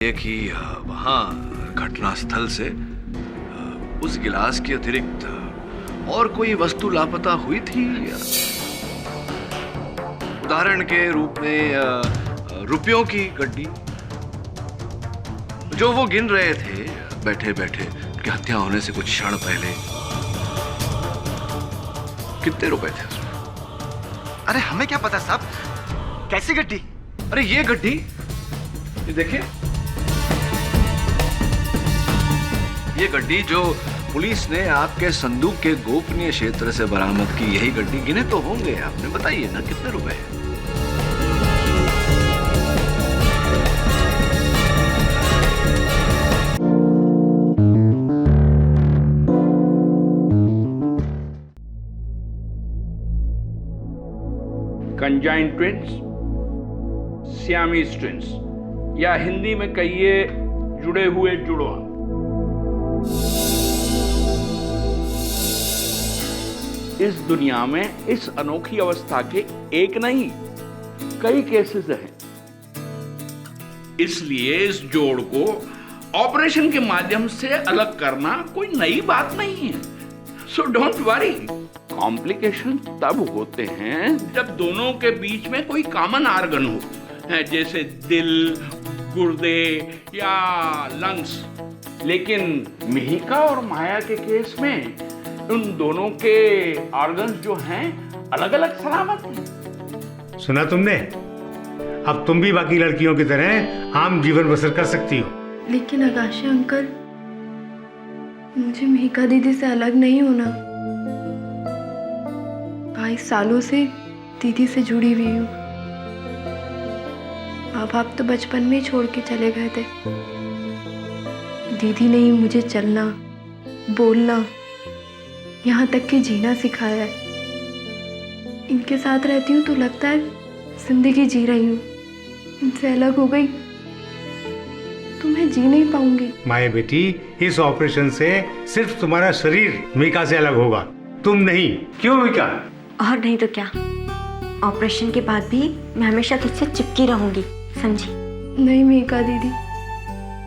ये कि वहाँ घटनास्थल से उस गिलास के अतिरिक्त और कोई वस्तु लापता हुई थी? उदाहरण के रूप में रुपयों की गड्डी जो वो गिन रहे थे बैठे बैठे, उनकी हत्या होने से कुछ क्षण पहले। कितने रुपए थे उसमें? अरे हमें क्या पता साहब, कैसी गड्डी? अरे ये गड्डी, ये देखिए, ये गड्डी जो पुलिस ने आपके संदूक के गोपनीय क्षेत्र से बरामद की, यही गड्डी। गिने तो होंगे आपने, बताइए ना कितने रुपए हैं? कंजाइन ट्विंस, सियामीज ट्विंस, या हिंदी में कहिए जुड़े हुए जुड़वा। इस दुनिया में इस अनोखी अवस्था के एक नहीं कई केसेस हैं। इसलिए इस जोड़ को ऑपरेशन के माध्यम से अलग करना कोई नई बात नहीं है। So don't worry. कॉम्प्लिकेशन तब होते हैं जब दोनों के बीच में कोई कॉमन आर्गन हो, जैसे दिल, गुर्दे या लंग्स। लेकिन मिहिका और माया के केस में उन दोनों के ऑर्गन्स जो हैं अलग अलग सलामत हैं। सुना तुमने? अब तुम भी बाकी लड़कियों की तरह आम जीवन बसर कर सकती हो। लेकिन आकाशी अंकल, मुझे मिहिका दीदी से अलग नहीं होना। 22 सालों से दीदी से जुड़ी हुई हूँ। माँ बाप तो बचपन में ही छोड़ के चले गए थे। दीदी ने ही मुझे चलना, बोलना, यहाँ तक कि जीना सिखाया है। इनके साथ रहती हूँ तो लगता है जिंदगी जी रही हूँ। इनसे अलग हो गई तो मैं जी नहीं पाऊंगी। माया बेटी, इस ऑपरेशन से सिर्फ तुम्हारा शरीर मिका से अलग होगा, तुम नहीं। क्यों मिका? और नहीं तो क्या, ऑपरेशन के बाद भी मैं हमेशा तुझसे चिपकी रहूंगी, समझी? नहीं मिका दीदी,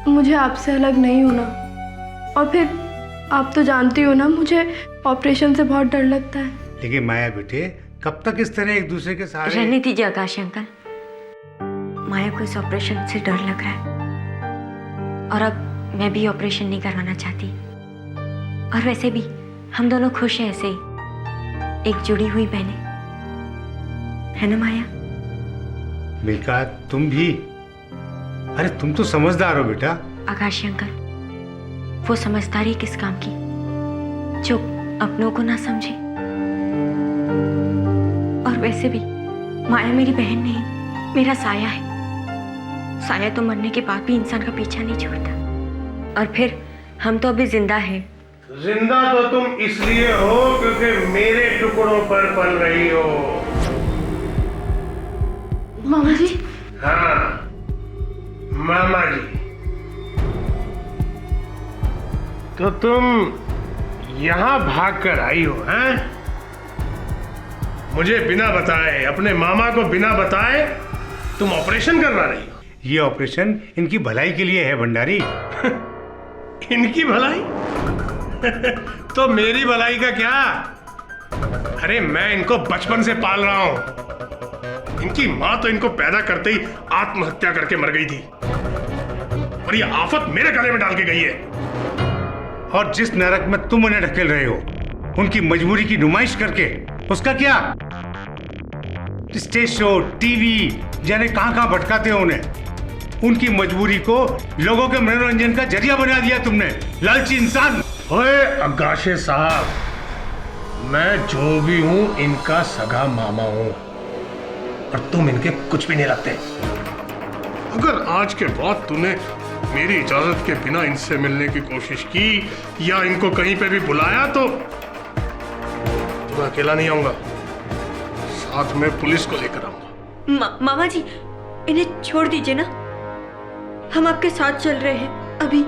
मुझे आपसे अलग नहीं होना। और फिर आप तो जानती हो ना, मुझे ऑपरेशन से बहुत डर लगता है। लेकिन माया बेटे, कब तक इस तरह एक दूसरे के सहारे? रहने दीजिए आकाश अंकल, माया को इस ऑपरेशन से डर लग रहा है और अब मैं भी ऑपरेशन नहीं करवाना चाहती। और वैसे भी हम दोनों खुश हैं ऐसे ही, एक जुड़ी हुई बहनें, है ना माया? मिका, तुम भी? अरे तुम तो समझदार हो बेटा। आकाश अंकल, वो समझदारी किस काम की जो अपनों को ना समझे। और वैसे भी माया मेरी बहन नहीं, मेरा साया है। साया तो मरने के बाद भी इंसान का पीछा नहीं छोड़ता। और फिर हम तो अभी जिंदा हैं। जिंदा तो तुम इसलिए हो क्योंकि मेरे टुकड़ों पर पल रही हो। मामा जी। हाँ, मामा जी। तो तुम यहाँ भाग कर आई हो, हैं? मुझे बिना बताए, अपने मामा को बिना बताए तुम ऑपरेशन करवा रही हो। ये ऑपरेशन इनकी भलाई के लिए है भंडारी। इनकी भलाई? तो मेरी भलाई का क्या? अरे मैं इनको बचपन से पाल रहा हूं। इनकी मां तो इनको पैदा करते ही आत्महत्या करके मर गई थी और ये आफत मेरे गले में डाल के गई है। और जिस नरक में तुम उन्हें ढकेल रहे हो, उनकी मजबूरी की नुमाइश करके, उसका क्या? स्टेज शो, टीवी, जाने कहां कहां भटकाते हो उन्हें। उनकी मजबूरी को लोगों के मनोरंजन का जरिया बना दिया तुमने, लालची इंसान। ओए आकाशे साहब, मैं जो भी हूं इनका सगा मामा हूं और तुम इनके कुछ भी नहीं लगते। अगर आज के बाद तूने मेरी इजाजत के बिना इनसे मिलने की कोशिश की या इनको कहीं पे भी बुलाया तो मैं अकेला नहीं आऊंगा, साथ में पुलिस को लेकर आऊंगा। मामा जी, इन्हें छोड़ दीजिए ना, हम आपके साथ चल रहे हैं अभी।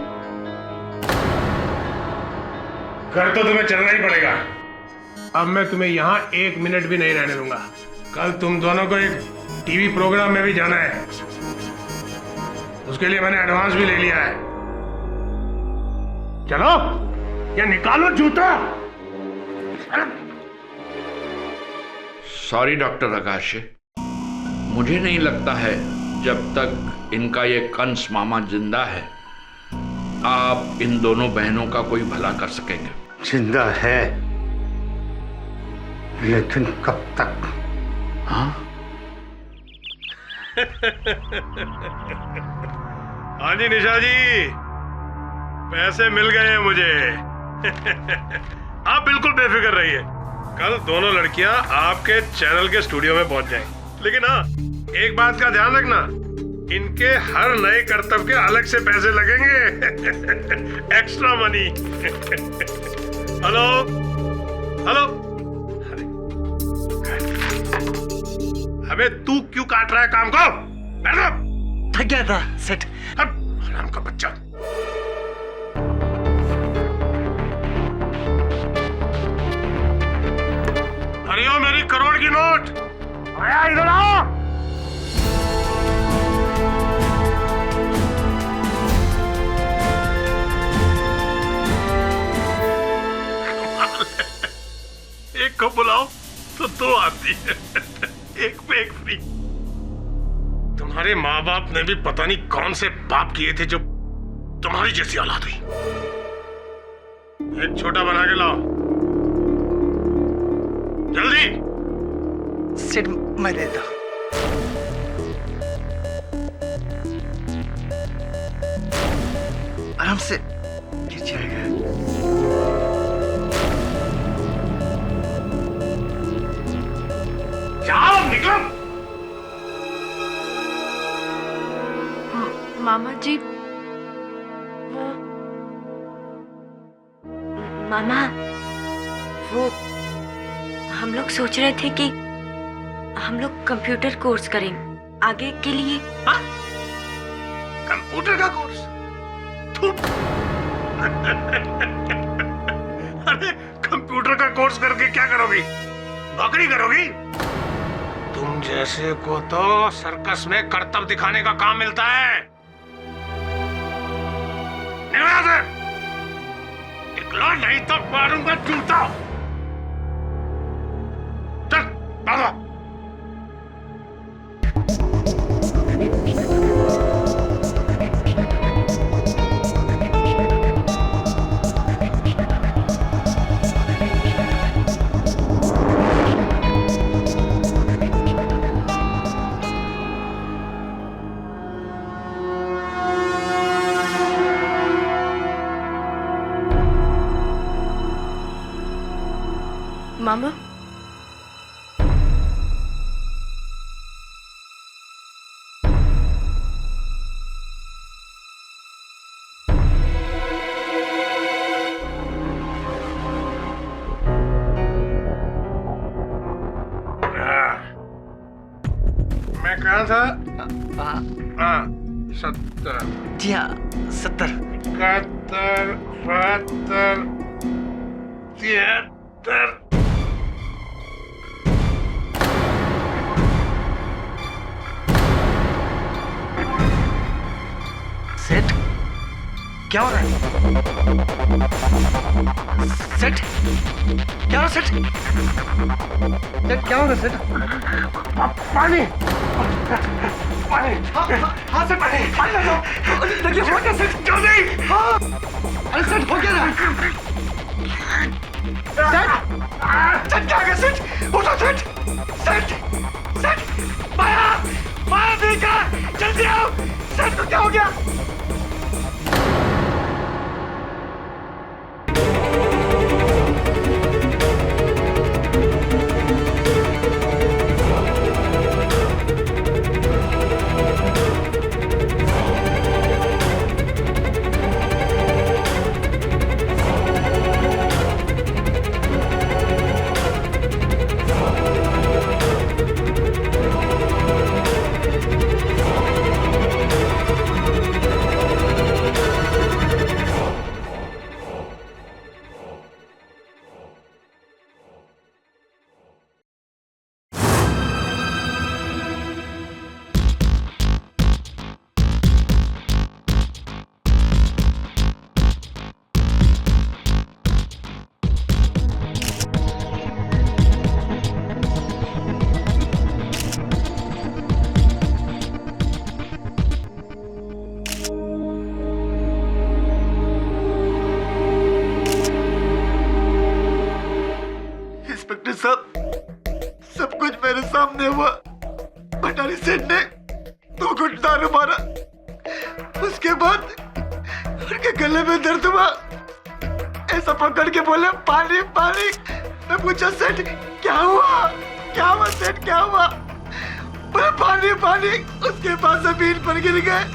घर तो तुम्हें चलना ही पड़ेगा। अब मैं तुम्हें यहाँ 1 मिनट भी नहीं रहने दूंगा। कल तुम दोनों को एक टीवी प्रोग्राम में भी जाना है। उसके लिए मैंने एडवांस भी ले लिया है। चलो या निकालो जूता। सॉरी डॉक्टर आकाश, मुझे नहीं लगता है जब तक इनका ये कंस मामा जिंदा है आप इन दोनों बहनों का कोई भला कर सकेंगे। जिंदा है, लेकिन कब तक? हाँ? हाँ जी निशा जी, पैसे मिल गए हैं मुझे। आप बिल्कुल बेफिक्र रहिए, कल दोनों लड़कियां आपके चैनल के स्टूडियो में पहुंच जाएंगी। लेकिन हाँ, एक बात का ध्यान रखना, इनके हर नए कर्तव्य के अलग से पैसे लगेंगे। Extra money. हेलो हेलो, अबे तू क्यों काट रहा है काम को? थक गया था सेठ। हराम का बच्चा। अरे ओ मेरी करोड़ की नोट, आया इधर आओ। एक को बुलाओ तो दो आती है। एक पे एक फ्री। तुम्हारे माँ बाप ने भी पता नहीं कौन से पाप किए थे जो तुम्हारी जैसी औलाद हुई। एक छोटा बना के लाओ जल्दी। सेठ मैं देता। आराम से गिर जाएगा। जाओ निकलो। मामा जी, मामा, वो हम लोग सोच रहे थे कि हम लोग कंप्यूटर कोर्स करें आगे के लिए। कंप्यूटर का कोर्स? अरे कंप्यूटर का कोर्स करके क्या करोगी? नौकरी करोगी? तुम जैसे को तो सर्कस में करतब दिखाने का काम मिलता है। निकलो नहीं तो मारूंगा जूता। चल भागो। मामा, मैं कहा था? हाँ 70। जी हाँ 70। 71, 72, 73। सेठ क्या हो रहा है? सेठ क्या हो रहा है? सेठ क्या होगा सेठ? पानी पानी। हाँ सेठ पानी ला दो। देखिए हो गया सेठ। जल्दी। हाँ अरे सेठ हो गया ना। सेठ सेठ क्या हो गया सेठ? उठो सेठ। सेठ सेठ माया माया देखा जल्दी आओ। सेठ को क्या हो गया? सामने हुआ। भंडारी सेठ ने 2 घुट दारू मारा, उसके बाद उनके गले में दर्द हुआ, ऐसा पकड़ के बोले पानी पानी। मैं पूछा सेठ क्या हुआ, क्या हुआ सेठ, क्या हुआ? बोले पानी पानी। उसके बाद जमीन पर गिर गए,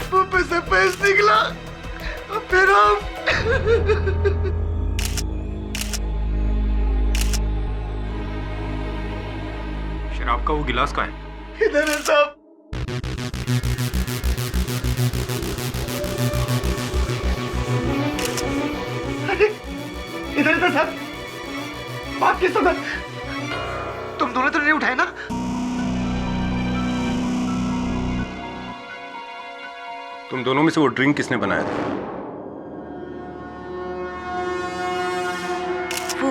मुंह पे से पैस निकला और फिर हम शराब का वो गिलास कहाँ है? इधर है साहब। अरे इधर इधर साहब, बात किस वक्त? तुम दोनों तो नहीं उठाए ना? तुम दोनों में से वो ड्रिंक किसने बनाया था? वो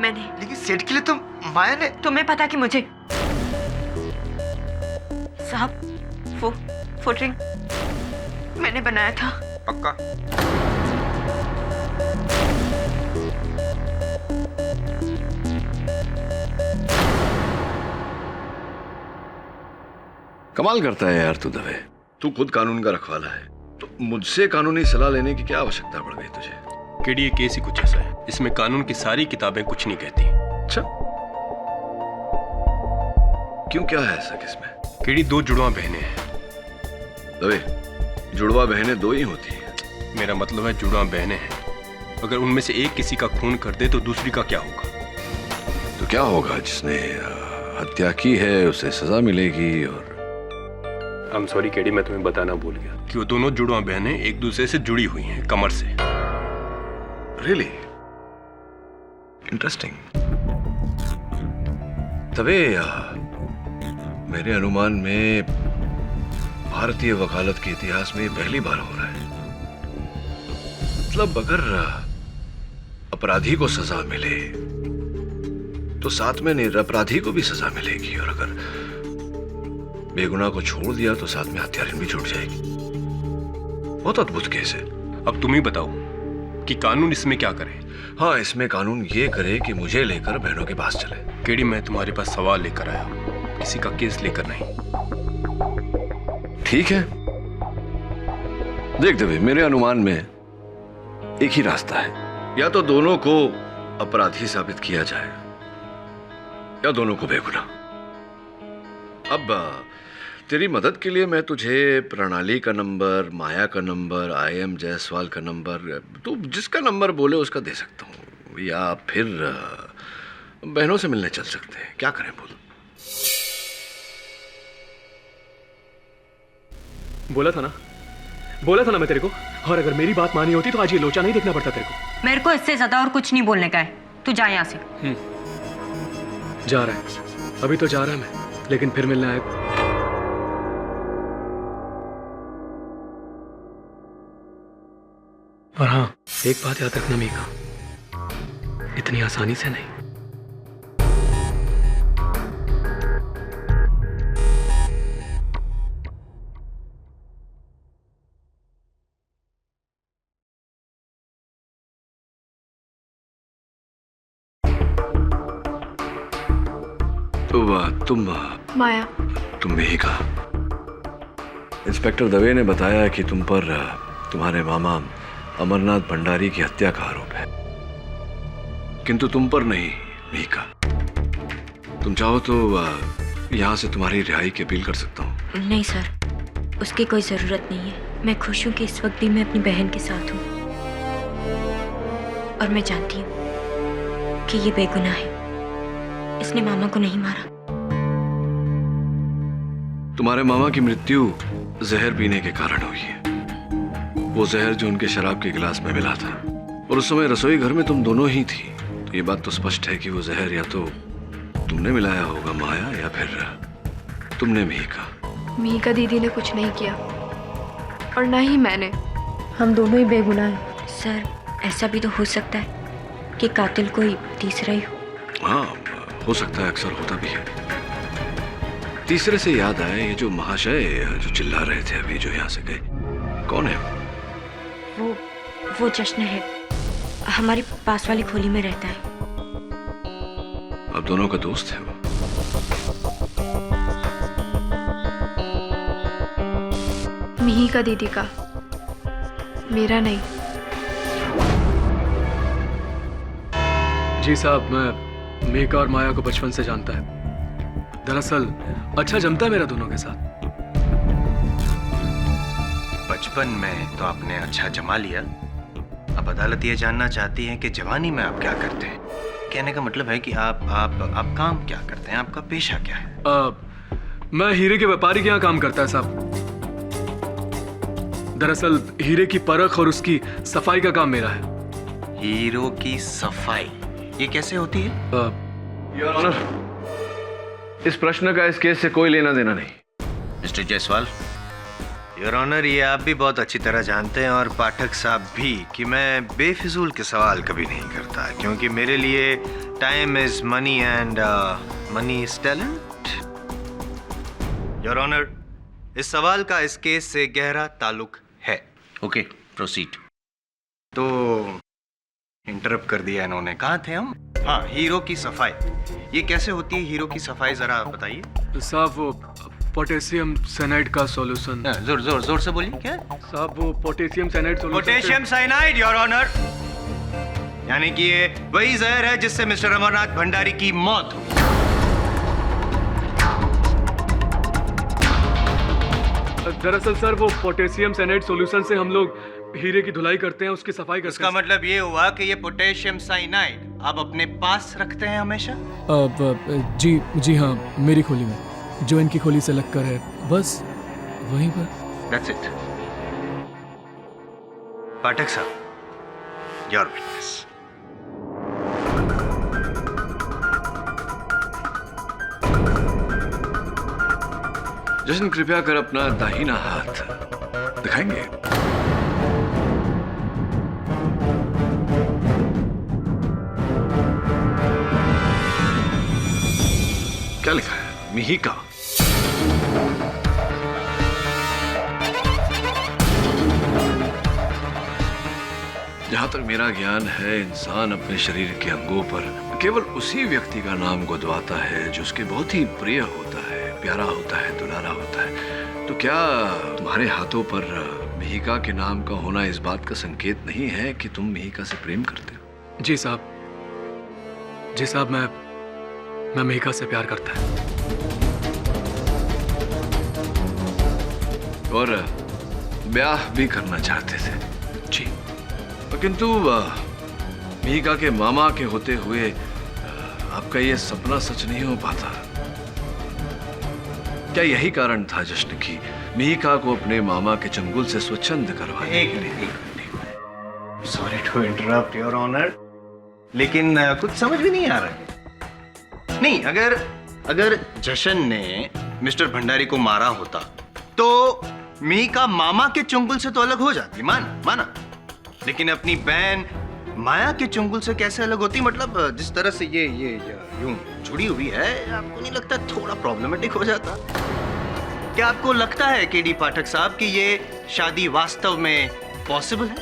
मैंने। लेकिन सेठ के लिए तुम माया ने। तुम्हें पता कि मुझे साहब वो ड्रिंक मैंने बनाया था। पक्का? कमाल करता है यार तू दवे। तू खुद कानून का रखवाला है, तो मुझसे कानूनी सलाह लेने की क्या आवश्यकता पड़ गई तुझे? केडी, ये केस ही कुछ ऐसा है, इसमें कानून की सारी किताबें कुछ नहीं कहती। अच्छा, क्यों, क्या है ऐसा किसमें? केडी, 2 जुड़वा बहनें हैं। दवे, जुड़वा बहनें 2 ही होती हैं। मेरा मतलब है जुड़वा बहनें हैं, अगर उनमें से एक किसी का खून कर दे तो दूसरी का क्या होगा? तो क्या होगा, जिसने हत्या की है उसे सजा मिलेगी। और I'm sorry केडी, मैं तुम्हें बताना भूल गया कि वो दोनों जुड़वा बहनें एक दूसरे से जुड़ी हुई हैं, कमर से। Really interesting. तबे मेरे अनुमान में भारतीय वकालत के इतिहास में पहली बार हो रहा है। मतलब अगर अपराधी को सजा मिले तो साथ में निरपराधी को भी सजा मिलेगी, और अगर बेगुनाह को छोड़ दिया तो साथ में हत्यारिन भी छूट जाएगी। बहुत अद्भुत केस है। अब तुम ही बताओ कि कानून इसमें क्या करे? हाँ, इसमें कानून ये करे कि मुझे लेकर बहनों के पास चले। केडी, मैं तुम्हारे पास सवाल लेकर आया हूं, किसी का केस लेकर नहीं। ठीक है, देख देवे, मेरे अनुमान में एक ही रास्ता है, या तो दोनों को अपराधी साबित किया जाए या दोनों को बेगुनाह। अब तेरी मदद के लिए मैं तुझे प्रणाली का नंबर, माया का नंबर, IM जायसवाल का नंबर, तू जिसका नंबर बोले उसका दे सकता हूँ, या फिर बहनों से मिलने चल सकते हैं। क्या करें बोल? बोला था ना मैं तेरे को, और अगर मेरी बात मानी होती तो आज ये लोचा नहीं देखना पड़ता तेरे को। मेरे को इससे ज्यादा और कुछ नहीं बोलने का है, तू जा यहाँ से। जा रहा है, अभी तो जा रहा है मैं, लेकिन फिर मिलने आएगा। और हाँ, एक बात याद रखना मीका, इतनी आसानी से नहीं। तो तुम माया, तुम ही कहा। इंस्पेक्टर दवे ने बताया कि तुम पर तुम्हारे मामा अमरनाथ भंडारी की हत्या का आरोप है, किंतु तुम पर नहीं मीका। तुम चाहो तो यहाँ से तुम्हारी रिहाई की अपील कर सकता हूँ। नहीं सर, उसकी कोई जरूरत नहीं है। मैं खुश हूँ कि इस वक्त भी मैं अपनी बहन के साथ हूँ, और मैं जानती हूँ कि ये बेगुनाह है, इसने मामा को नहीं मारा। तुम्हारे मामा की मृत्यु जहर पीने के कारण हुई है, वो जहर जो उनके शराब के गिलास में मिला था, और उस समय रसोई घर में तुम दोनों ही थी। तो ये बात तो स्पष्ट है कि वो जहर या तो तुमने मिलाया होगा माया, या फिर तुमने मीका दीदी ने कुछ नहीं किया, और ना ही मैंने। हम दोनों ही बेगुनाह हैं। सर, ऐसा भी तो हो सकता है कि कातिल कोई तीसरा ही हो। हाँ, हो सकता है, अक्सर होता भी है। तीसरे से याद आया, ये जो महाशय जो चिल्ला रहे थे अभी, जो यहाँ से गए, कौन है वो जश्न है, हमारी पास वाली खोली में रहता है। अब दोनों का दोस्त है वो? मिहिका दीदी का, मेरा नहीं। जी साहब, मैं मिहिका और माया को बचपन से जानता है। दरअसल अच्छा जमता है मेरा दोनों के साथ। बचपन में तो आपने अच्छा जमा लिया। अब अदालत ये जानना चाहती है कि जवानी में आप क्या करते हैं। कहने का मतलब है कि आप काम क्या करते हैं, आपका पेशा क्या है? मैं हीरे के व्यापारी के यहाँ काम करता है साहब। दरअसल हीरे की परख और उसकी सफाई का काम मेरा है। हीरो की सफाई ये कैसे होती है? योर ऑनर, इस प्रश्न का इस केस से कोई लेना देना नहीं। मिस्टर जायसवाल, योर ऑनर, ये आप भी बहुत अच्छी तरह जानते हैं और पाठक साहब भी कि मैं बेफिजूल के सवाल कभी नहीं करता, क्योंकि मेरे लिए time is money and money is talent. Your honour, इस सवाल का इस केस से गहरा ताल्लुक है। Okay, proceed. तो इंटरप्ट कर दिया इन्होंने। कहाँ थे हम? हाँ, हीरो की सफाई। ये कैसे होती है हीरो की सफाई, जरा बताइए। साहब वो पोटेशियम साइनाइड का सॉल्यूशन। जोर से बोलिए। क्या साहब? वो potassium cyanide solution. Potassium cyanide, your honour. यानी कि ये वही जहर है जिससे मिस्टर अमरनाथ भंडारी की मौत हुई। दरअसल सर, वो पोटेशियम साइनाइड सॉल्यूशन से हम लोग हीरे की धुलाई करते हैं, उसकी सफाई करते हैं। इसका मतलब ये हुआ कि ये पोटेशियम साइनाइड आप अपने पास रखते हैं हमेशा? जी हाँ, मेरी खोली में, जो इनकी खोली से लगकर है, बस वहीं पर। That's it. पाठक साहब, योर विटनेस। जशन, कृपया कर अपना दाहिना हाथ दिखाएंगे? क्या लिखा है? मिहिका। जहां तक मेरा ज्ञान है, इंसान अपने शरीर के अंगों पर केवल उसी व्यक्ति का नाम गुदवाता है जो उसके बहुत ही प्रिय होता है, प्यारा होता है, दुलारा होता है। तो क्या तुम्हारे हाथों पर मिहिका के नाम का होना इस बात का संकेत नहीं है कि तुम मिहिका से प्रेम करते हो? जी साहब, मैं मिहिका से प्यार करता है। और ब्याह भी करना चाहते थे? जी। किंतु मिहिका के मामा के होते हुए आपका ये सपना सच नहीं हो पाता। क्या यही कारण था जश्न की मिहिका को अपने मामा के चंगुल से स्वच्छंद करवाने? एक minute. Sorry to interrupt your honour, लेकिन कुछ समझ भी नहीं आ रहा है। नहीं, अगर जशन ने मिस्टर भंडारी को मारा होता तो मिहिका मामा के चंगुल से तो अलग हो जाती, माना। लेकिन अपनी बहन माया के चंगुल से कैसे अलग होती? मतलब जिस तरह से ये यूं जुड़ी हुई है, आपको नहीं लगता थोड़ा प्रॉब्लमेटिक हो जाता? क्या आपको लगता है केडी पाठक साहब कि ये शादी वास्तव में पॉसिबल है?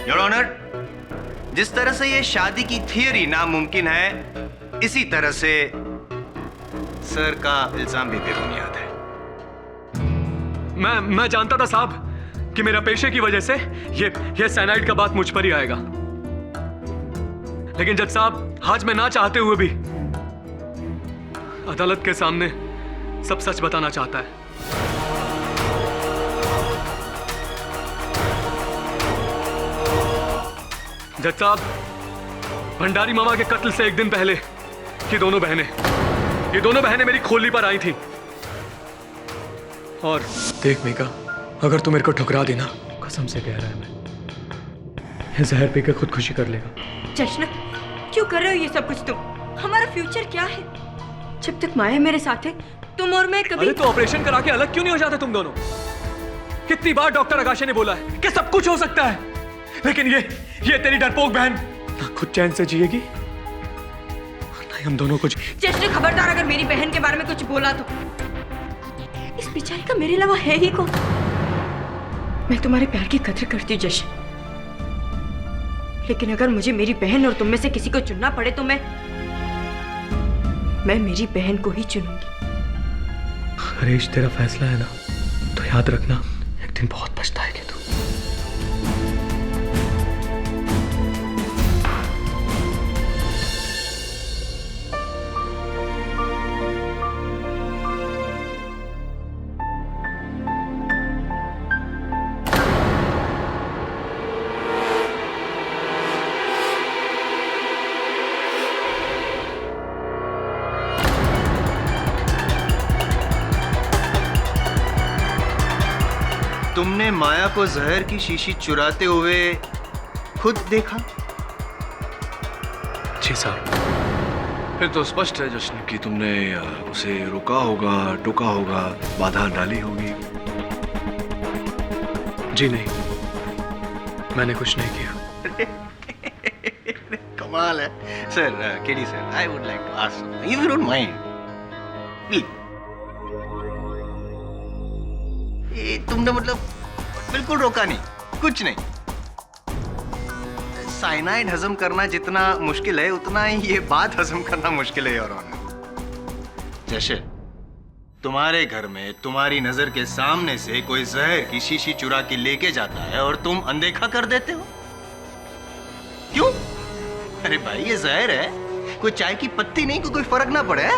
योर ऑनर, जिस तरह से ये शादी की थियरी नामुमकिन है, इसी तरह से सर का इल्जाम भी बेबुनियाद है। मैं जानता था साहब कि मेरा पेशे की वजह से ये साइनाइड का बात मुझ पर ही आएगा। लेकिन जज साहब, आज मैं ना चाहते हुए भी अदालत के सामने सब सच बताना चाहता है। जज साहब, भंडारी मामा के कत्ल से एक दिन पहले ये दोनों बहनें मेरी खोली पर आई थी। और देख मिहिका, अगर तू मेरे को ठुकरा देना, कसम से कह रहा है, मैं जहर पी के खुदकुशी कर लेगा। जश्न, क्यों कर रहे हो ये सब कुछ तुम? हमारा फ्यूचर क्या है? जब तक माया मेरे साथ है, तुम और मैं कभी... अरे तो ऑपरेशन करा के अलग क्यों नहीं हो जाते तुम दोनों? कितनी बार डॉक्टर आकाशे ने बोला है कि सब कुछ हो सकता है, लेकिन ये तेरी डरपोक बहन ना खुद चैन से जिएगी ना हम दोनों कुछ। जश्न, खबरदार, अगर मेरी बहन के बारे में कुछ बोला तो इस बेचारी का मेरे अलावा है ही कौन? मैं तुम्हारे प्यार की कदर करती हूँ जश्न, लेकिन अगर मुझे मेरी बहन और तुम में से किसी को चुनना पड़े तो मैं मेरी बहन को ही चुनूंगी। हरीश, तेरा फैसला है ना, तो याद रखना एक दिन बहुत पछताएगी तू। तुमने माया को जहर की शीशी चुराते हुए खुद देखा? जी साहब। फिर तो स्पष्ट है जश्न कि तुमने उसे रोका होगा, टोका होगा, बाधा डाली होगी। जी नहीं, मैंने कुछ नहीं किया। कमाल है sir. KD sir, I would like to ask something if you don't mind. तुमने मतलब बिल्कुल रोका नहीं, कुछ नहीं। साइनाइड हजम करना जितना मुश्किल है उतना ही ये बात हजम करना मुश्किल है योर ऑनर। जैसे तुम्हारे घर में तुम्हारी नजर के सामने से कोई जहर की शीशी चुरा के लेके जाता है और तुम अनदेखा कर देते हो, क्यों? अरे भाई ये जहर है, कोई चाय की पत्ती नहीं, कोई फर्क ना पड़े।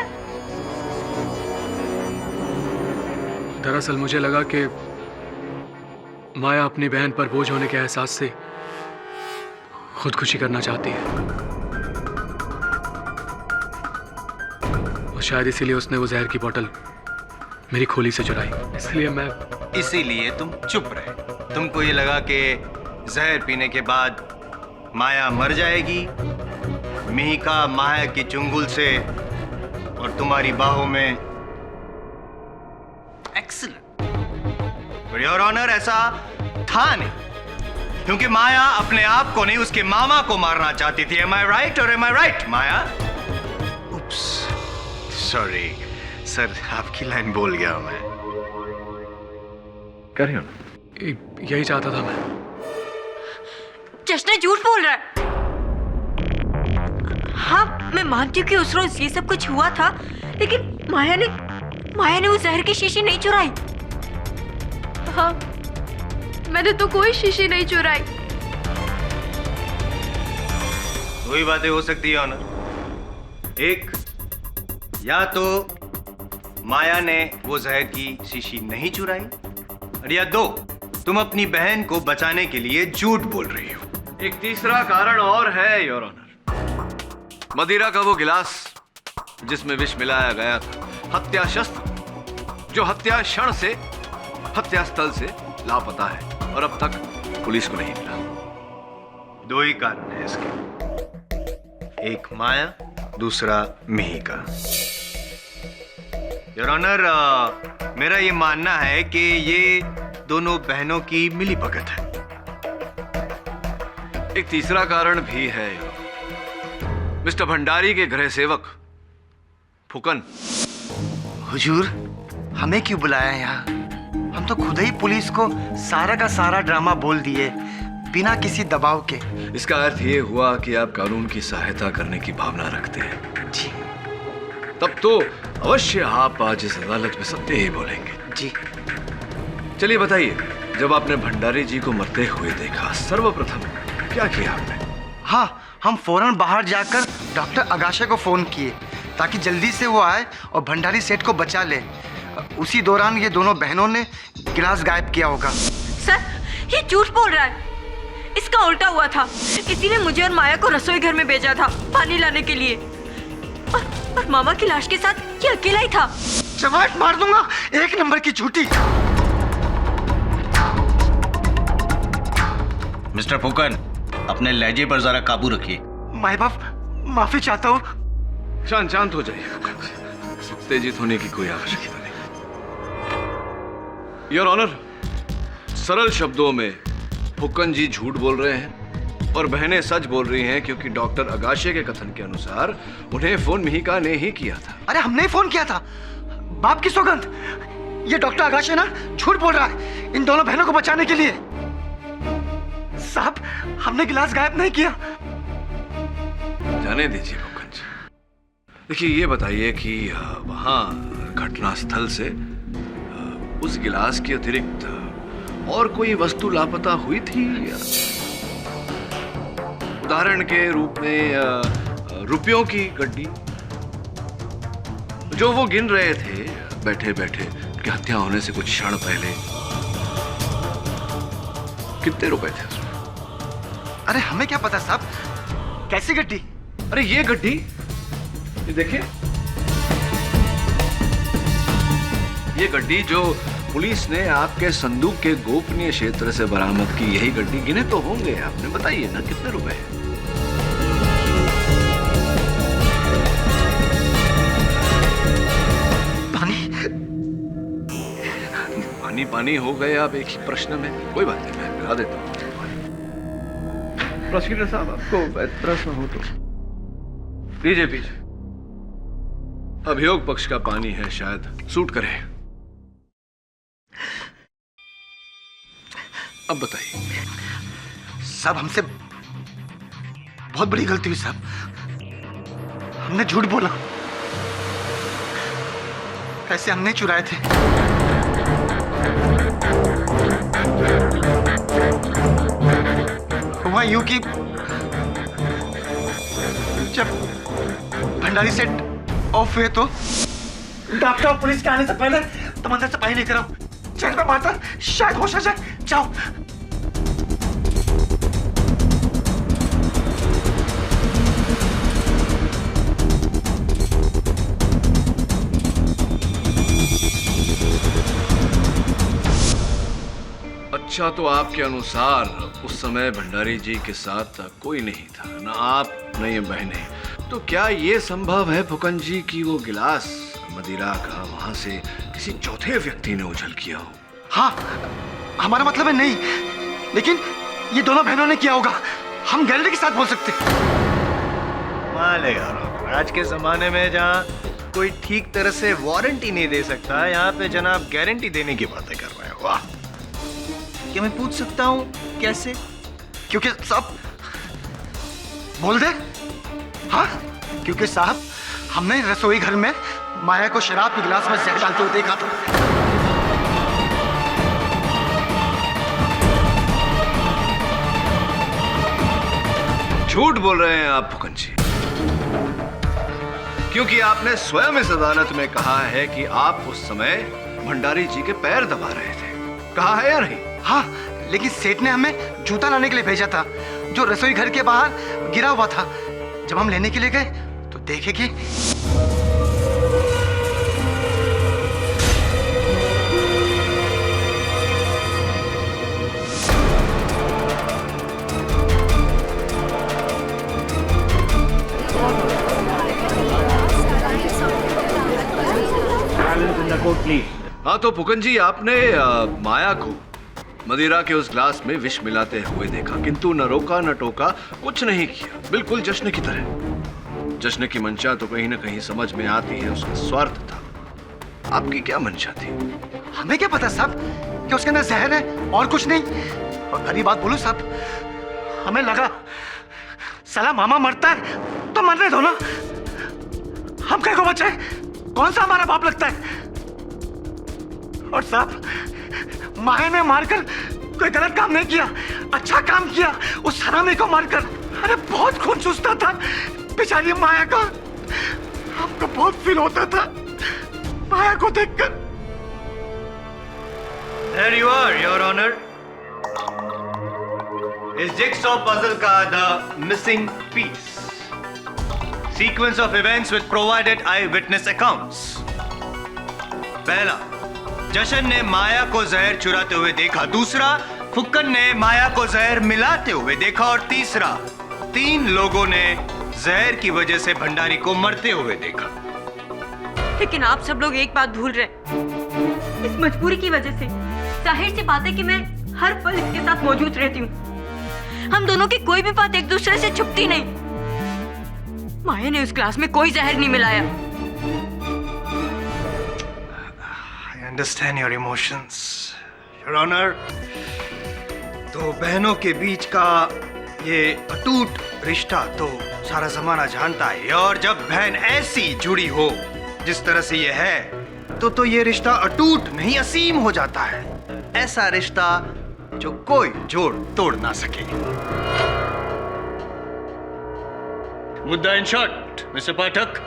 दरअसल मुझे लगा कि माया अपनी बहन पर बोझ होने के एहसास से खुदकुशी करना चाहती है, और शायद इसीलिए उसने वो जहर की बोतल मेरी खोली से चुराई। इसीलिए तुम चुप रहे। तुमको ये लगा कि जहर पीने के बाद माया मर जाएगी, मिहिका माया की चुंगल से और तुम्हारी बाहों में। एक्सीलेंट। योर ऑनर, ऐसा था नहीं, क्योंकि माया अपने आप को नहीं उसके मामा को मारना चाहती थी। एम आई राइट और एम आई राइट माया? उप्स, सॉरी सर, आपकी लाइन बोल गया मैं। करिए ना। यही चाहता था मैं। जश्न झूठ बोल रहा है। हाँ, मैं मानती हूँ कि उस रोज ये सब कुछ हुआ था, लेकिन माया ने वो जहर की शीशी नहीं चुराई। हाँ, मैंने तो कोई शीशी नहीं चुराई। दो ही बातें हो सकती है ऑनर। एक, या तो माया ने वो जहर की शीशी नहीं चुराई, और या दो, तुम अपनी बहन को बचाने के लिए झूठ बोल रही हो। एक तीसरा कारण और है योर ऑनर। मदिरा का वो गिलास जिसमें विष मिलाया गया था, हत्या शस्त्र जो हत्या क्षण से हत्या स्थल से लापता है और अब तक पुलिस को नहीं मिला। दो ही कारण है इसके, एक माया, दूसरा मिहिका। योर ऑनर, मेरा ये मानना है कि ये दोनों बहनों की मिलीभगत है। एक तीसरा कारण भी है, मिस्टर भंडारी के गृह सेवक फुकन। हुजूर, हमें क्यों बुलाया यहाँ? हम तो खुद ही पुलिस को सारा का सारा ड्रामा बोल दिए बिना किसी दबाव के। इसका अर्थ ये हुआ कि आप कानून की सहायता करने की भावना रखते हैं। जी। तब तो अवश्य आप आज इस अदालत में सत्य ही बोलेंगे। जी। चलिए बताइए, जब आपने भंडारी जी को मरते हुए देखा, सर्वप्रथम क्या किया आपने? हाँ, हम फौरन बाहर जाकर डॉक्टर अगाशे को फोन किए ताकि जल्दी से वो आए और भंडारी सेठ को बचा ले। उसी दौरान ये दोनों बहनों ने गिलास गायब किया होगा। सर, ये झूठ बोल रहा है। इसका उल्टा हुआ था, इसीलिए मुझे और माया को रसोई घर में भेजा था पानी लाने के लिए, और मामा की लाश के साथ ये अकेला ही था। चमाट मार दूंगा, एक नंबर की झूठी। मिस्टर फुकन, अपने लहजे पर जरा काबू रखिए। माई बाप, माफी चाहता हूँ। शांत हो जाइए, उत्तेजित होने की कोई आवश्यकता नहीं। योर ऑनर, सरल शब्दों में फुकन जी झूठ बोल रहे हैं और बहनें सच बोल रही हैं, क्योंकि डॉक्टर अगाशे के कथन के अनुसार उन्हें फोन मिहिका ने ही किया था। अरे हमने ही फोन किया था, बाप की सौगंध। ये डॉक्टर अगाशे ना झूठ बोल रहा है इन दोनों बहनों को बचाने के लिए। साहब, हमने गिलास गायब नहीं किया। जाने दीजिए फुकन जी। देखिए, ये बताइए कि वहां घटना स्थल से उस गिलास के अतिरिक्त और कोई वस्तु लापता हुई थी? उदाहरण के रूप में रुपयों की गड्डी जो वो गिन रहे थे बैठे बैठे, कि हत्या होने से कुछ क्षण पहले। कितने रुपए थे उसमें? अरे हमें क्या पता साहब, कैसी गड्डी? अरे ये गड्डी, ये देखिए, ये गड्डी जो पुलिस ने आपके संदूक के गोपनीय क्षेत्र से बरामद की, यही गड्डी। गिने तो होंगे आपने, बताइए ना कितने रुपए हैं? पानी पानी हो गए आप एक ही प्रश्न में। कोई बात नहीं, मैं मिला देता हूं। प्रोसिक्यूटर साहब, आपको प्रश्न हो तो लीजिए पीछे। अभियोग पक्ष का पानी है, शायद सूट करे। अब बताइए। साहब हमसे बहुत बड़ी गलती हुई साहब, हमने झूठ बोला। पैसे हमने चुराए थे। हुआ यूं कि जब भंडारी सेट ऑफ हुए तो डॉक्टर और पुलिस के आने से पहले तुम अंदर से पानी लेकर आओ। चेहरे पे मारता शायद होश आ जाए। जाओ। अच्छा, तो आपके अनुसार उस समय भंडारी जी के साथ कोई नहीं था, ना आप न ये बहनें। तो क्या ये संभव है फुकन जी कि वो गिलास मदिरा का वहां से किसी चौथे व्यक्ति ने उछल किया हो? हाँ, हमारा मतलब है नहीं, लेकिन ये दोनों बहनों ने किया होगा। हम गारंटी के साथ बोल सकते। यार, आज के जमाने में जहाँ कोई ठीक तरह से वारंटी नहीं दे सकता, यहाँ पे जनाब गारंटी देने की बातें कर रहे हैं। वाह! क्या मैं पूछ सकता हूँ कैसे? क्योंकि साहब बोल दे। हाँ, क्योंकि साहब हमने रसोई घर में माया को शराब के गिलास में जहर डालते हुए देखा था। झूठ बोल रहे हैं आप फुकन जी, क्योंकि आपने स्वयं इस अदालत में कहा है कि आप उस समय भंडारी जी के पैर दबा रहे थे। कहा है या नहीं? हाँ, लेकिन सेठ ने हमें जूता लाने के लिए भेजा था, जो रसोई घर के बाहर गिरा हुआ था। जब हम लेने के लिए गए तो देखे कि हाँ, तो फुकन जी, आपने माया को मदिरा के उस ग्लास में विष मिलाते हुए देखा, किंतु न रोका न टोका, कुछ नहीं किया, बिल्कुल जश्न की तरह। जश्न की मंशा तो कहीं न कहीं समझ में आती है, उसका स्वार्थ था। आपकी क्या मंशा थी? हमें क्या पता साहब कि उसके अंदर जहर है और कुछ नहीं। और खरी बात बोलूं साहब, हमें लगा साला मामा मरता है तो मरने दो ना, हम कहीं को बचाए। कौन सा हमारा बाप लगता है? और साहब, माया ने मारकर कोई गलत काम नहीं किया, अच्छा काम किया उस हरामी को मारकर। अरे बहुत खून चूसता था बेचारी माया का, हमको बहुत फील होता था माया को देखकर। There you are, Your Honor. इस जिगसॉ पजल का the missing piece. Sequence of events with provided eyewitness accounts. पहला, जशन ने माया को जहर चुराते हुए देखा। दूसरा, फुक्कन ने माया को जहर मिलाते हुए देखा। और तीसरा, 3 लोगों ने जहर की वजह से भंडारी को मरते हुए देखा। लेकिन आप सब लोग एक बात भूल रहे, इस मजबूरी की वजह से जाहिर सी बात है कि मैं हर पल इसके साथ मौजूद रहती हूँ। हम दोनों की कोई भी बात एक दूसरे से छुपती नहीं। माया ने उस ग्लास में कोई जहर नहीं मिलाया। I understand your emotions, Your Honor. तो बहनों के बीच का ये अटूट रिश्ता तो सारा जमाना जानता है, और जब बहन ऐसी जुड़ी हो जिस तरह से ये है, तो ये रिश्ता अटूट नहीं असीम हो जाता है। ऐसा रिश्ता जो कोई जोड़ तोड़ ना सके। मुद्दा इन शॉर्ट मिस्टर पाठक,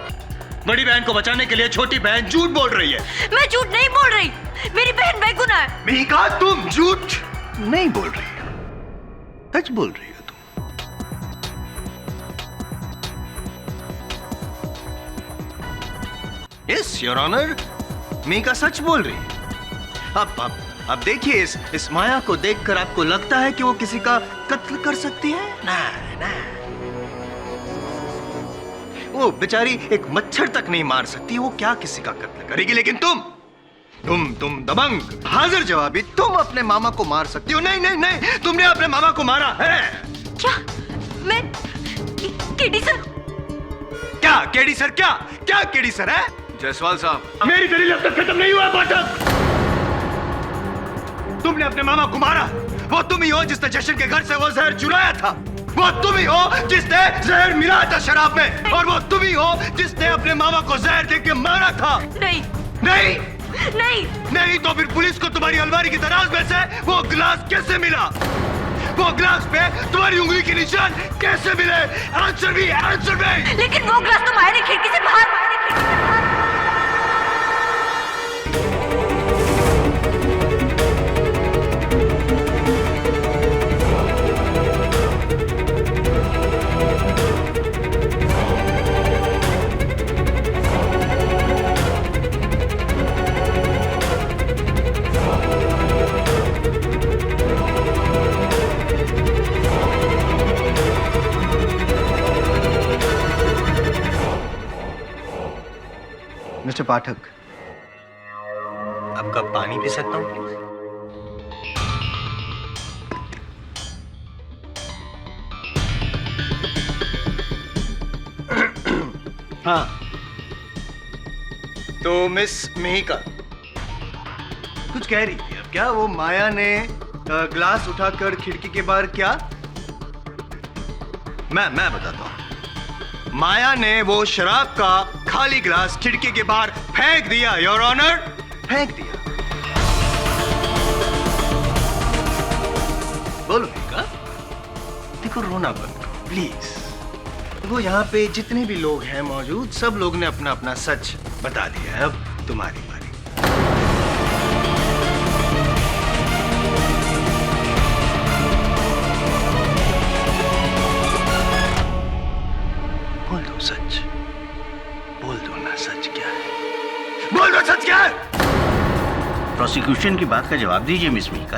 बड़ी बहन को बचाने के लिए छोटी बहन झूठ बोल रही है। मैं झूठ नहीं बोल रही, मेरी बहन बेगुनाह है। मिहिका, तुम झूठ नहीं बोल रही हो, सच बोल रही हो तुम। यस योर ऑनर, मिहिका सच बोल रही है। अब देखिए, इस माया को देखकर आपको लगता है कि वो किसी का कत्ल कर सकती है? ना ना, वो बेचारी एक मच्छर तक नहीं मार सकती, वो क्या किसी का कत्ल करेगी? लेकिन तुम दबंग, हाजिर जवाबी, तुम अपने मामा को मार सकती हो। नहीं नहीं नहीं, तुमने अपने मामा को मारा है। क्या? मैं केडी सर? क्या केडी सर? क्या क्या केडी सर है? जायसवाल साहब, मेरी दलील अब तक खत्म नहीं हुआ पाठक। तुमने अपने मामा को मारा। वो तुम ही हो जिसने जशन के घर से वो जहर चुराया था। वो तुम ही हो जिसने जहर मिलाया था शराब में। और वो तुम ही हो जिसने अपने मामा को जहर देके मारा था। नहीं नहीं नहीं नहीं, तो फिर पुलिस को तुम्हारी अलमारी की दराज में से वो गिलास कैसे मिला? वो गिलास पे तुम्हारी उंगली के निशान कैसे मिले? आंसर भी, आंसर भी। लेकिन वो ग्लास तो माया ने खिड़की से बाहर। मिस्टर पाठक, आपका पानी पी सकता हूं प्लीज? हाँ, तो मिस मिहिका कुछ कह रही थी। अब क्या वो माया ने ग्लास उठाकर खिड़की के बाहर क्या? मैं बताता हूं। माया ने वो शराब का खाली ग्लास खिड़की के बाहर फेंक दिया योर ऑनर, फेंक दिया। बोलो मिहिका, देखो रोना बंद करो प्लीज। वो यहाँ पे जितने भी लोग हैं मौजूद, सब लोग ने अपना अपना सच बता दिया है। अब तुम्हारी बारी। बोल दो सच, बोल दो ना, सच क्या है? बोल दो सच क्या है? प्रोसिक्यूशन की बात का जवाब दीजिए मिस मिहिका।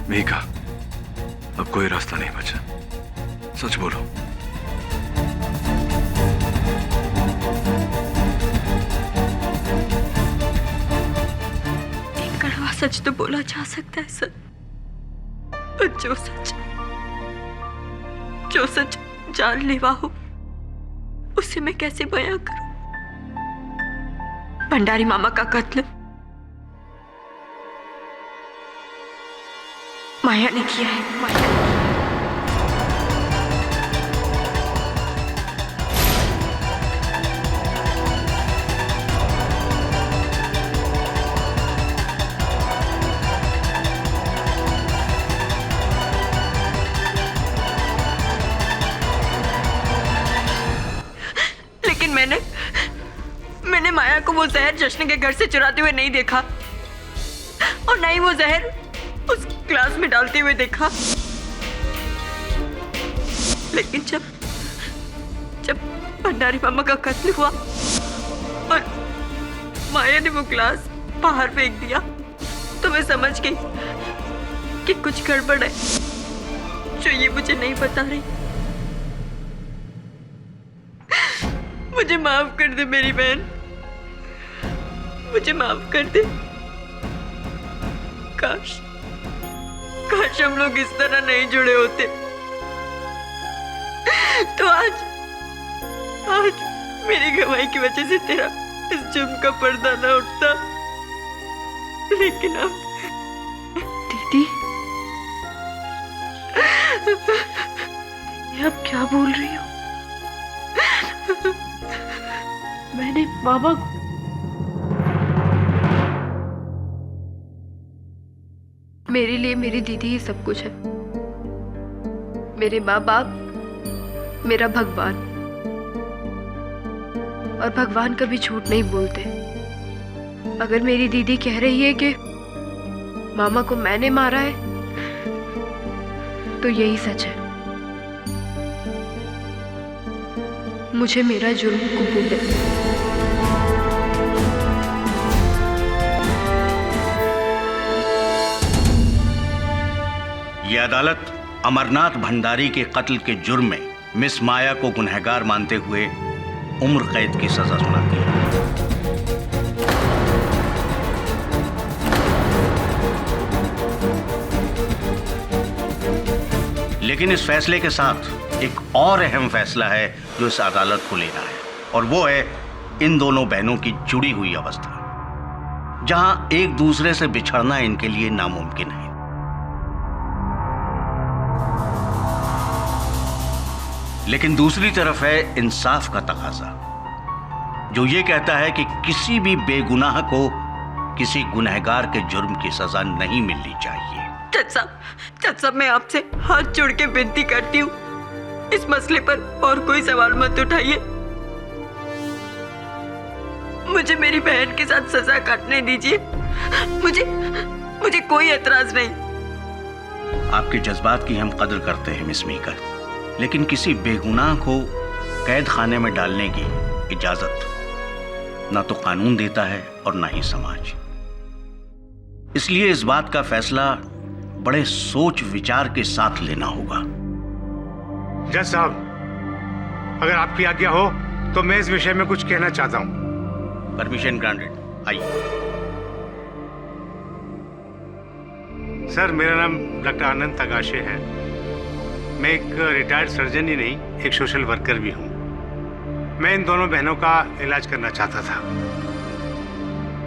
मिहिका, अब कोई रास्ता नहीं बचा, सच बोलो। एक कड़वा सच तो बोला जा सकता है सर, जो सच जानलेवा हो उसे मैं कैसे बयां करूं? भंडारी मामा का कत्ल माया ने किया है। माया ने। लेकिन मैंने माया को वो जहर जश्न के घर से चुराते हुए नहीं देखा, और ना ही वो जहर उस ग्लास में डालते हुए देखा। लेकिन जब भंडारी मामा का कत्ल हुआ और माया ने वो ग्लास बाहर फेंक दिया, तो मैं समझ गई कि कुछ गड़बड़ है, जो ये मुझे नहीं बता रही। मुझे माफ कर दे मेरी बहन, मुझे माफ कर दे। काश हम लोग इस तरह नहीं जुड़े होते, तो आज मेरी गवाही की वजह से तेरा इस जुर्म का पर्दा न उठता। लेकिन अब दीदी, ये अब क्या बोल रही हो? मैंने मामा को मेरे लिए मेरी दीदी ही सब कुछ है। मेरे माँ बाप, मेरा भगवान। और भगवान कभी झूठ नहीं बोलते। अगर मेरी दीदी कह रही है कि मामा को मैंने मारा है तो यही सच है। मुझे मेरा जुर्म कबूल है। ये अदालत अमरनाथ भंडारी के कत्ल के जुर्म में मिस माया को गुनहगार मानते हुए उम्र कैद की सजा सुनाती है। लेकिन इस फैसले के साथ एक और अहम फैसला है जो इस अदालत को लेना है, और वो है इन दोनों बहनों की जुड़ी हुई अवस्था, जहां एक दूसरे से बिछड़ना इनके लिए नामुमकिन है। लेकिन दूसरी तरफ है इंसाफ का तकाजा, जो ये कहता है कि किसी भी बेगुनाह को किसी गुनहगार के जुर्म की सजा नहीं मिलनी चाहिए। जज साहब, मैं आपसे हाथ जोड़ के विनती करती हूँ, इस मसले पर और कोई सवाल मत उठाइए। मुझे मेरी बहन के साथ सजा काटने दीजिए। मुझे कोई एतराज नहीं। आपके जज्बात की हम कदर करते हैं मिस मीका, लेकिन किसी बेगुनाह को कैद खाने में डालने की इजाजत ना तो कानून देता है और ना ही समाज। इसलिए इस बात का फैसला बड़े सोच विचार के साथ लेना होगा। जज साहब, अगर आपकी आज्ञा हो तो मैं इस विषय में कुछ कहना चाहता हूं। परमिशन ग्रांटेड, आइए। सर, मेरा नाम डॉक्टर आनंद तगाशे है। मैं एक रिटायर्ड सर्जन ही नहीं, एक सोशल वर्कर भी हूँ। मैं इन दोनों बहनों का इलाज करना चाहता था,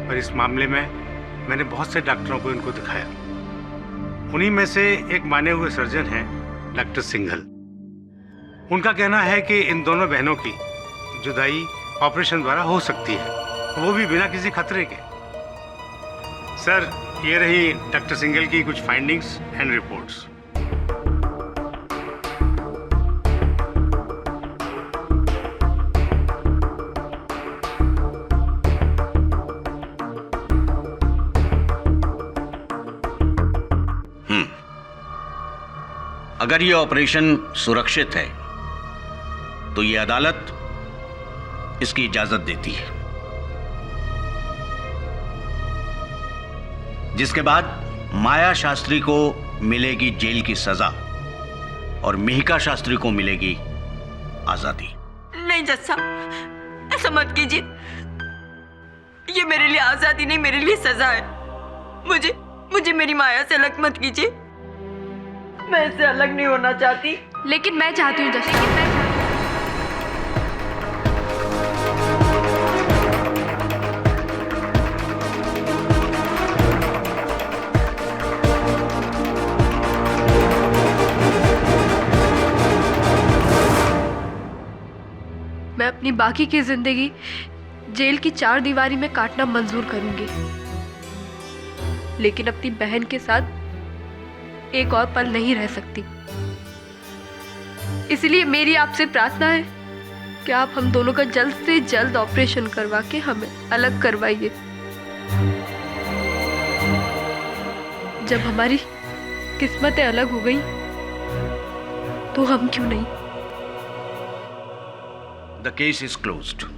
पर इस मामले में मैंने बहुत से डॉक्टरों को इनको दिखाया। उन्हीं में से एक माने हुए सर्जन हैं डॉक्टर सिंघल। उनका कहना है कि इन दोनों बहनों की जुदाई ऑपरेशन द्वारा हो सकती है, वो भी बिना किसी खतरे के। सर, ये रही डॉक्टर सिंघल की कुछ फाइंडिंग्स एंड रिपोर्ट्स। अगर ये ऑपरेशन सुरक्षित है तो ये अदालत इसकी इजाजत देती है, जिसके बाद माया शास्त्री को मिलेगी जेल की सजा और मिहिका शास्त्री को मिलेगी आजादी। नहीं जज साहब, ऐसा मत कीजिए। ये मेरे लिए आजादी नहीं, मेरे लिए सजा है। मुझे मेरी माया से अलग मत कीजिए। मैं इससे अलग नहीं होना चाहती। लेकिन मैं चाहती हूँ जैसे मैं अपनी बाकी की जिंदगी जेल की 4 दीवारी में काटना मंजूर करूंगी, लेकिन अपनी बहन के साथ एक और पल नहीं रह सकती। इसलिए मेरी आपसे प्रार्थना है कि आप हम दोनों का जल्द से जल्द ऑपरेशन करवा के हमें अलग करवाइए। जब हमारी किस्मतें अलग हो गई तो हम क्यों नहीं। The case is closed.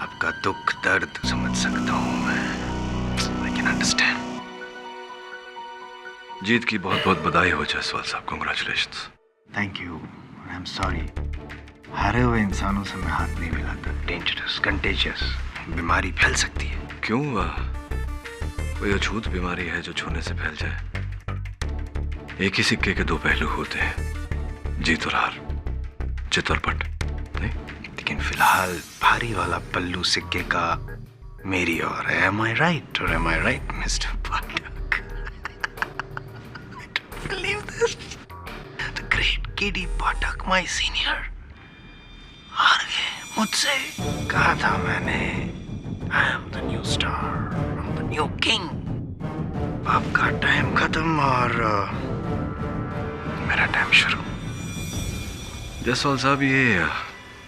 आपका दुख दर्द समझ सकता हूं मैं। I can understand. जीत की बहुत बहुत बधाई हो जायसवाल साहब, congratulations. Thank you. I am sorry, हारे हुए इंसानों से मैं हाथ नहीं मिलाता। डेंजरस, कंटेजियस, बीमारी फैल सकती है। क्यों? कोई अछूत बीमारी है जो छूने से फैल जाए? एक ही सिक्के के दो पहलू होते हैं, जीत और हार, चित और पट, नहीं? लेकिन फिलहाल भारी वाला पल्लू सिक्के का मेरी और है। Am I right or am I right, Mr. Pathak? I don't believe this. The great KD Pathak, my senior, हार गए मुझसे। कहा था मैंने, I am the new star, I'm the new king. आपका टाइम खत्म और मेरा टाइम शुरू। जायसवाल साहब, ये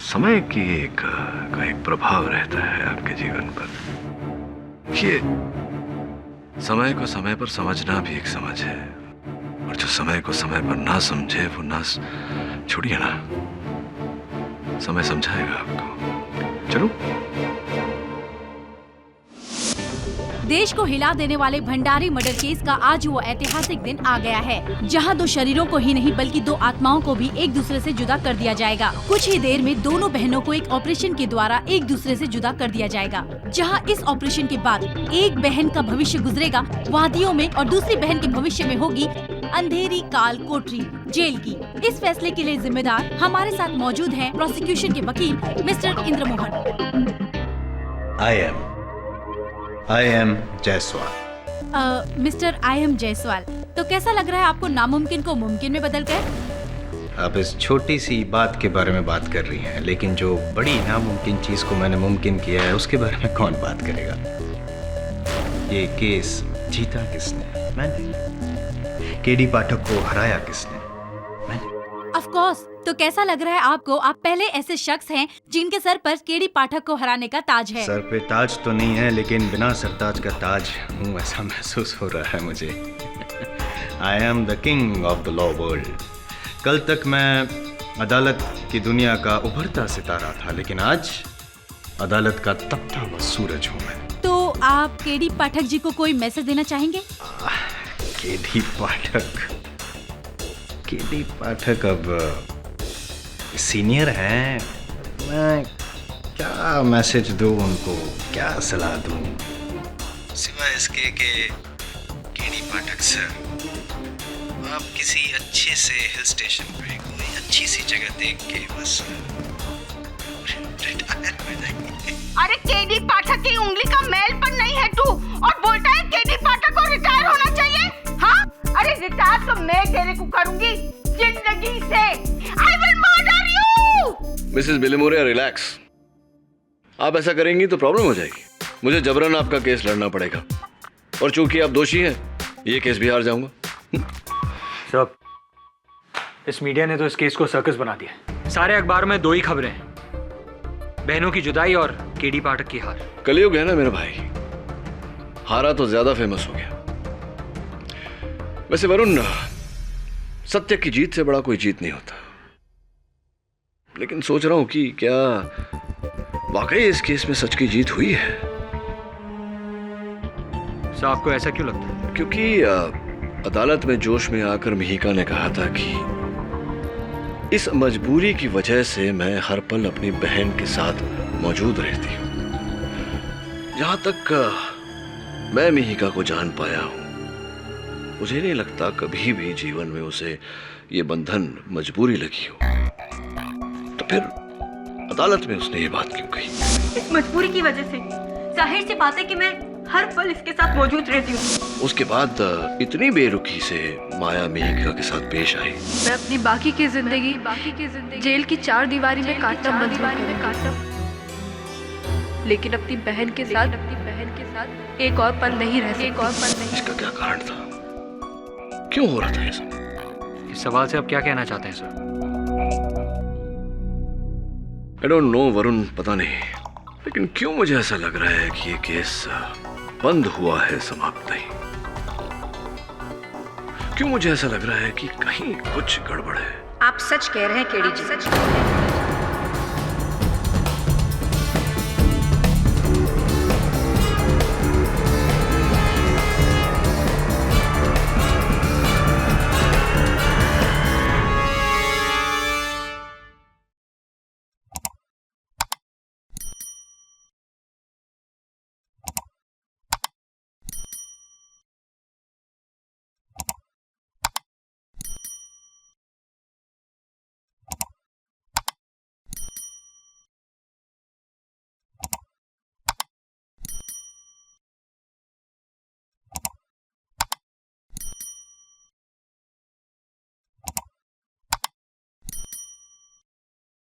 समय की का एक प्रभाव रहता है आपके जीवन पर। ये समय को समय पर समझना भी एक समझ है, और जो समय को समय पर ना समझे वो ना छोड़िए ना, समय समझाएगा आपको। चलो। देश को हिला देने वाले भंडारी मर्डर केस का आज वो ऐतिहासिक दिन आ गया है, जहां दो शरीरों को ही नहीं बल्कि दो आत्माओं को भी एक दूसरे से जुदा कर दिया जाएगा। कुछ ही देर में दोनों बहनों को एक ऑपरेशन के द्वारा एक दूसरे से जुदा कर दिया जाएगा, जहां इस ऑपरेशन के बाद एक बहन का भविष्य गुजरेगा वादियों में और दूसरी बहन के भविष्य में होगी अंधेरी काल कोठरी, जेल की। इस फैसले के लिए जिम्मेदार हमारे साथ मौजूद हैं प्रोसिक्यूशन के वकील mister Indramohan. I am Jaiswal. Mister I am Jaiswal, तो कैसा लग रहा है आपको नामुमकिन को मुमकिन में बदल कर? आप इस छोटी सी बात के बारे में बात कर रही हैं, लेकिन जो बड़ी नामुमकिन चीज को मैंने मुमकिन किया है उसके बारे में कौन बात करेगा? ये केस जीता किसने? मैंने। केडी पाठक को हराया किसने? मैंने। Of course. तो कैसा लग रहा है आपको? आप पहले ऐसे शख्स हैं जिनके सर पर केडी पाठक को हराने का ताज है। सर पे ताज तो नहीं है, लेकिन बिना सरताज का ताज हूँ ऐसा महसूस हो रहा है मुझे। I am the king of the law world. कल तक मैं अदालत की दुनिया का उभरता सितारा था, लेकिन आज अदालत का तपता हुआ सूरज हूँ मैं। तो आप केडी पाठक जी को कोई मैसेज देना चाहेंगे? केडी पाठक अब सीनियर हैं, मैं क्या मैसेज दूं उनको, क्या सलाह दूं, सिवाय इसके कि केडी पाठक सर, आप किसी अच्छे से हिल स्टेशन पे कोई अच्छी सी जगह देख के बस रिटायर हो जाएंगे। अरे केडी पाठक की उंगली का मैल पर नहीं है तू, और बोलता है केडी पाठक को रिटायर होना चाहिए? हाँ, अरे रिटायर तो मैं तेरे को करूंगी जिंदगी से। I will murder you! Mrs Bilimoria, relax. आप ऐसा करेंगी तो प्रॉब्लम हो जाएगी। मुझे जबरन आपका केस लड़ना पड़ेगा, और चूंकि आप दोषी हैं, ये केस भी हार जाऊंगा। सब इस मीडिया ने तो इस केस को सर्कस बना दिया। सारे अखबार में दो ही खबरें हैं, बहनों की जुदाई और केडी पाठक की हार। कलयुग है ना मेरा भाई, हारा तो ज्यादा फेमस हो गया। वैसे वरुण, सत्य की जीत से बड़ा कोई जीत नहीं होता, लेकिन सोच रहा हूं कि क्या वाकई इस केस में सच की जीत हुई है। साहब को ऐसा क्यों लगता है? क्योंकि अदालत में जोश में आकर मिहिका ने कहा था कि इस मजबूरी की वजह से मैं हर पल अपनी बहन के साथ मौजूद रहती हूं। जहां तक मैं मिहिका को जान पाया हूं, मुझे नहीं लगता कभी भी जीवन में उसे ये बंधन मजबूरी लगी हो। तो फिर अदालत में उसने ये बात क्यों कही? इस मजबूरी की वजह से जाहिर सी बात है कि मैं हर पल इसके साथ मौजूद रहती हूँ। उसके बाद इतनी बेरुखी से माया मिहिका के साथ पेश आई। मैं अपनी बाकी की जिंदगी जेल की चार दीवारी में काटना मंजूर करूंगी, लेकिन अपनी बहन के साथ एक और पल नहीं रह सकती। इसका क्या कारण था? क्यों हो रहा था ये सब? इस सवाल से आप क्या कहना चाहते हैं sir? I don't know Varun, पता नहीं, लेकिन क्यों मुझे ऐसा लग रहा है कि ये केस बंद हुआ है, समाप्त नहीं। क्यों मुझे ऐसा लग रहा है कि कहीं कुछ गड़बड़ है? आप सच कह रहे हैं केडी जी।